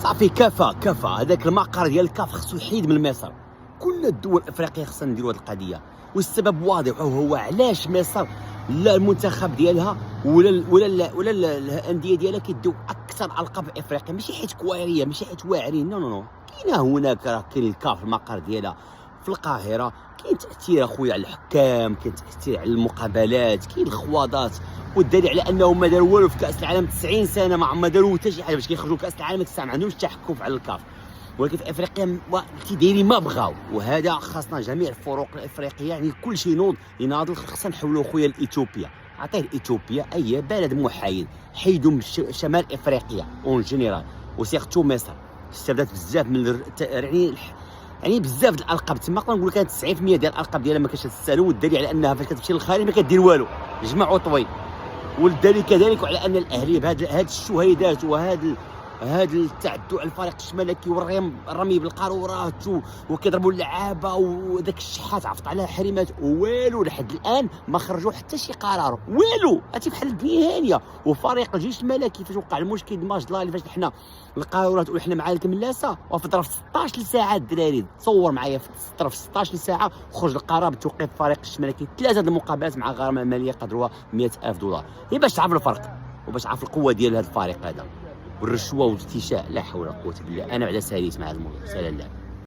صافي كفى هذاك المقر ديال الكاف خصو يحيد من مصر. كل الدول الافريقيه خصنا نديروا هذه القضيه، والسبب واضح وهو علاش مصر لا المنتخب ديالها ولا الانديه ديالها كيديو اكثر القاب افريقيا، ماشي حيت كواريه، ماشي حيت واعرين، نو كاينه هناك، راه كاين الكاف المقر ديالها في القاهره، كاين تاثير اخويا على الحكام، كاين تاثير على المقابلات، كاين الخواضات، والدليل على انهم ما داروا والو في كاس العالم 90 سنه، ما داروا حتى شي حاجه باش كيخرجوا كاس العالم الساعه ما عندهمش تحكم على الكاف. ولكن في افريقيا دايرين ما بغاو، وهذا خاصنا جميع الفروق الافريقيه، يعني كل شيء يناضل خاصنا نحولوا خويا لاثيوبيا. عطيه اثيوبيا اي بلد محايد، حيدوا من شمال افريقيا اون جينيرال وسيرتو مصر استفدت بزاف من يعني بزاف د الالقاب. تما نقدر نقول كانت 90% ديال الالقاب ديالها ما كتستاهلوا، والدليل على انها فاش كتمشي للخارج ما كدير والو، جمع طويل. والدليل كذلك على ان الاهلي بهذه الشهيدات وهذا التعدي على الفريق الشمالكي والرمي بالقارورات وكيضربوا اللعابه وذاك الشحات عفط على حريمات، والو لحد الان ما خرجوا حتى شي قرار، والو هاتي بحال الدنيا هانيه. وفريق الجيش الملكي فاش وقع المشكل ماجدلالي، فاش حنا القارورات وحنا مع الكملاسه، وفي ظرف 16 ساعه الدراري تصور معايا في ظرف 16 ساعه خرج القرار بتوقيف الفريق الشمالكي 3 المقابلات مع غرامه ماليه قدرها $100,000. هي باش تعرف الفرق وباش تعرف القوه ديال هذا الفريق هذا، والرشوه والاستيشاء لا حول ولا قوه الا بالله. انا بعدا ساليت مع هذا الموضوع، سال الله.